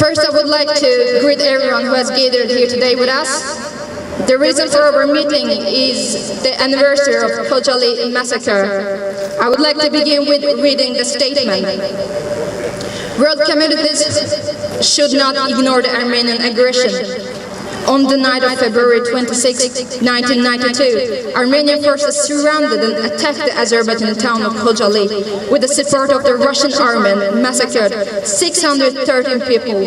First, I would like to greet everyone who has gathered here today with us. The reason for our meeting is the anniversary of Khojaly massacre. I would like to begin with reading the statement. World communities should not ignore the Armenian aggression. On the night of February 26, 1992, Armenian forces surrounded and attacked the Azerbaijani town of Khojaly with the support of the Russian army and massacred 613 people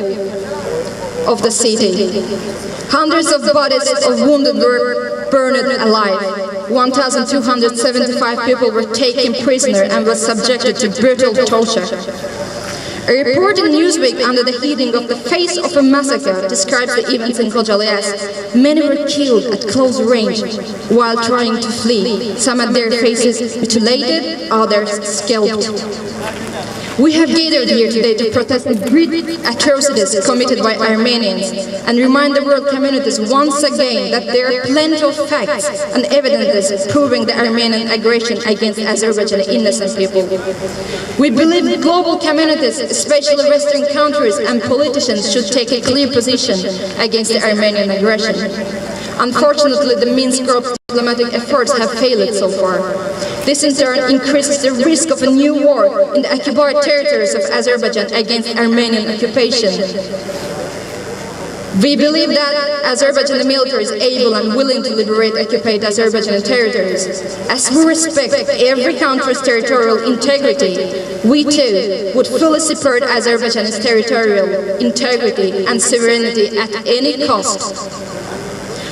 of the city. Hundreds of bodies of wounded were burned alive. 1,275 people were taken prisoner and were subjected to brutal torture. A report in Newsweek under the heading of the face of a massacre describes the events in Khojaly as many were killed at close range while trying to flee. Some had their faces mutilated, others scalped. We have gathered here today to protest the great atrocities committed by Armenians and remind the world communities once again that there are plenty of facts and evidences proving the Armenian aggression against Azerbaijani innocent people. We believe the global communities, especially Western countries and politicians, should take a clear position against the Armenian aggression. Unfortunately, the Minsk group's diplomatic efforts have failed so far. This in turn increases the risk of a new war in the occupied territories of Azerbaijan against Armenian occupation. We believe that Azerbaijani military is able and willing to liberate occupied Azerbaijani territories. As we respect every country's territorial integrity, we too would fully support Azerbaijan's territorial integrity and sovereignty at any cost.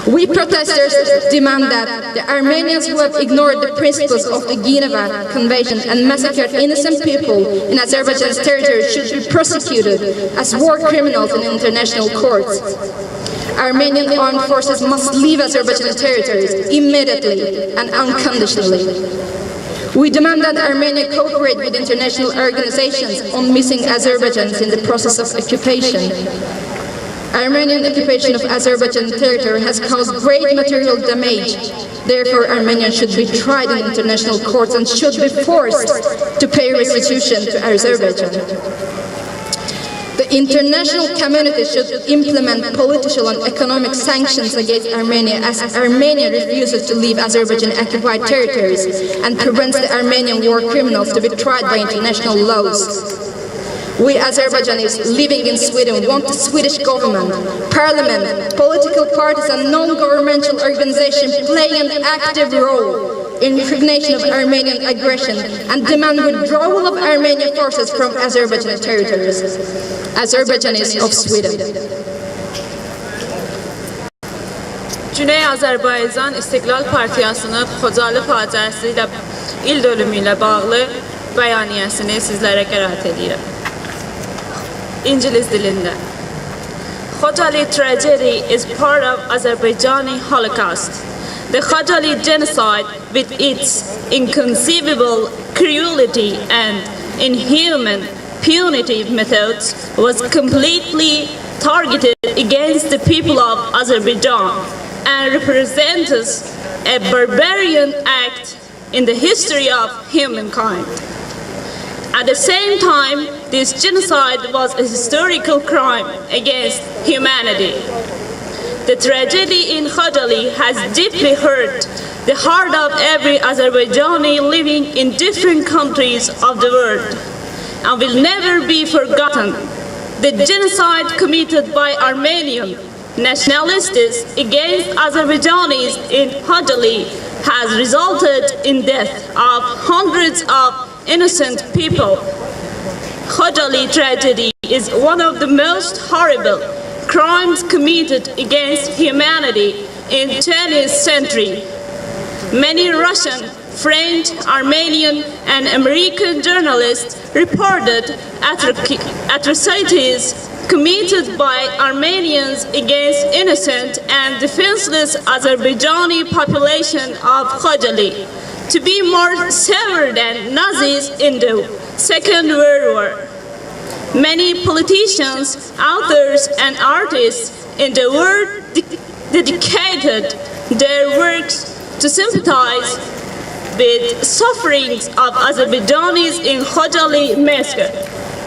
We protesters demand that the Armenians who have ignored the principles of the Geneva Convention and massacred innocent people in Azerbaijan's territory should be prosecuted as war criminals in international courts. Armenian armed forces must leave Azerbaijan's territories immediately and unconditionally. We demand that Armenia cooperate with international organizations on missing Azerbaijanis in the process of occupation. Armenian occupation of Azerbaijan territory has caused great material damage. Therefore, Armenia should be tried in international courts and should be forced to pay restitution to Azerbaijan. The international community should implement political and economic sanctions against Armenia as Armenia refuses to leave Azerbaijan-occupied territories and prevents the Armenian war criminals to be tried by international laws. We Azerbaijanis living in Sweden want the Swedish government, parliament, political parties and non-governmental organizations play an active role in recognition of Armenian aggression and demand withdrawal of Armenian forces from Azerbaijan territories. Azerbaijanis of Sweden. Güney Azərbaycan İstiqlal Partiyasının Xocalı faciəsi ilə il dönümü ilə bağlı bəyaniyəsini sizlərə qərat edirəm. İngiliz dilində. Khojaly tragedy is part of Azerbaijani Holocaust. The Khojaly genocide, with its inconceivable cruelty and inhuman punitive methods, was completely targeted against the people of Azerbaijan and represents a barbarian act in the history of humankind. At the same time, this genocide was a historical crime against humanity. The tragedy in Khojaly has deeply hurt the heart of every Azerbaijani living in different countries of the world and will never be forgotten. The genocide committed by Armenian nationalists against Azerbaijanis in Khojaly has resulted in death of hundreds of innocent people. Khojaly tragedy is one of the most horrible crimes committed against humanity in the 20th century. Many Russian, French, Armenian, and American journalists reported atrocities committed by Armenians against innocent and defenseless Azerbaijani population of Khojaly to be more severe than Nazis in the Second World War. Many politicians, authors, and artists in the world dedicated their works to sympathize with sufferings of Azerbaijanis in Khojaly massacre.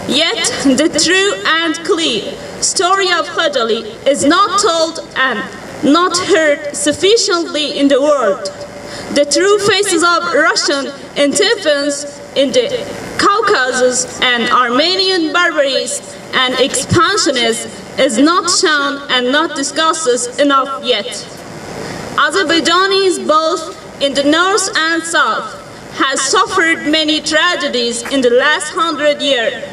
Yet the true and clear story of Khojaly is not told and not heard sufficiently in the world. The true faces of Russian interference in the Caucasus and Armenian barbaries and expansionism is not shown and not discussed enough yet. Azerbaijanis both in the north and south has suffered many tragedies in the last 100 years,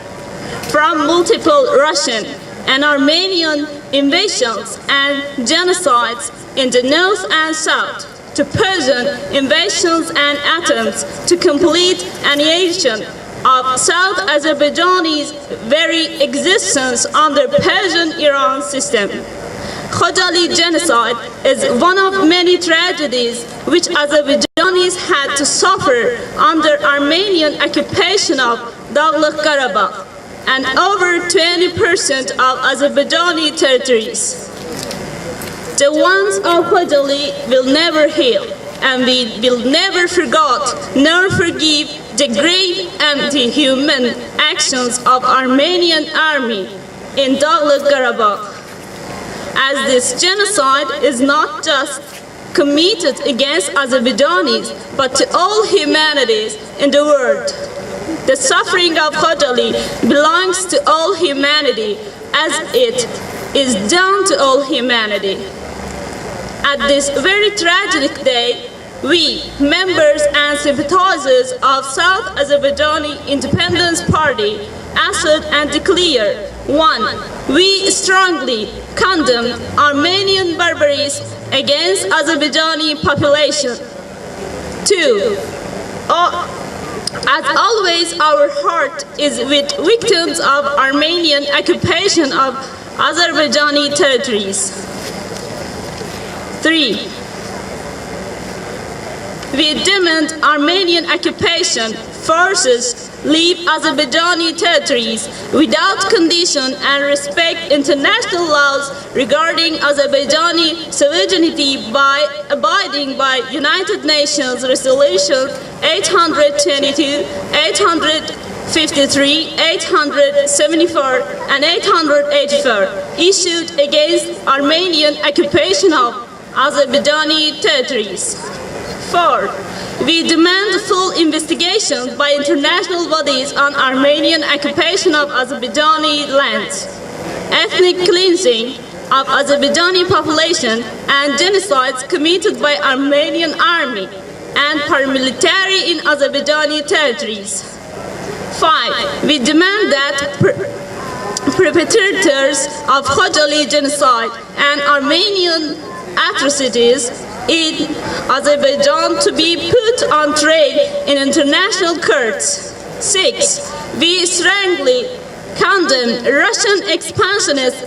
from multiple Russian and Armenian invasions and genocides in the north and south, to Persian invasions and attempts to complete annihilation of South Azerbaijani's very existence under Persian-Iran system. Khojaly genocide is one of many tragedies which Azerbaijanis had to suffer under Armenian occupation of Daghlıq Qarabağ and over 20% of Azerbaijani territories. The wounds of Khojaly will never heal, and we will never forget nor forgive the grave anti-human actions of Armenian army in Daghlıq Qarabağ, as this genocide is not just committed against Azerbaijanis, but to all humanities in the world. The suffering of Khojaly belongs to all humanity, as it is done to all humanity. At this very tragic day, we, members and sympathizers of South Azerbaijani Independence Party, assert and declare: 1. We strongly condemn Armenian barbaries against Azerbaijani population. 2. As always, our heart is with victims of Armenian occupation of Azerbaijani territories. 3. We demand Armenian occupation forces leave Azerbaijani territories without condition and respect international laws regarding Azerbaijani sovereignty by abiding by United Nations Resolutions 822, 853, 874, and 884 issued against Armenian occupation of Azerbaijani territories. 4. We demand full investigation by international bodies on Armenian occupation of Azerbaijani lands, ethnic cleansing of Azerbaijani population, and genocides committed by Armenian army and paramilitary in Azerbaijani territories. 5. We demand that perpetrators of Khojaly genocide and Armenian atrocities in Azerbaijan to be put on trial in international courts. 6. We strongly condemn Russian expansionist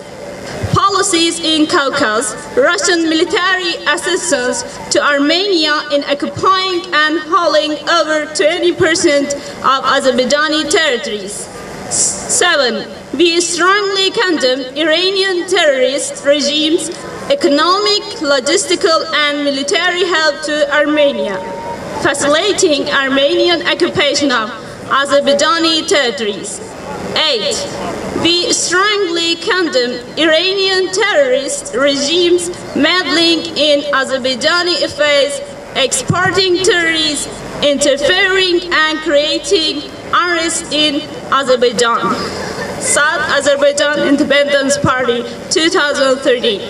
policies in Caucasus, Russian military assistance to Armenia in occupying and holding over 20% of Azerbaijani territories. 7. We strongly condemn Iranian terrorist regimes' economic, logistical, and military help to Armenia, facilitating Armenian occupation of Azerbaijani territories. 8. We strongly condemn Iranian terrorist regimes meddling in Azerbaijani affairs, exporting terrorists, interfering and creating unrest in Azerbaijan. South Azerbaijan Independence Party, 2013.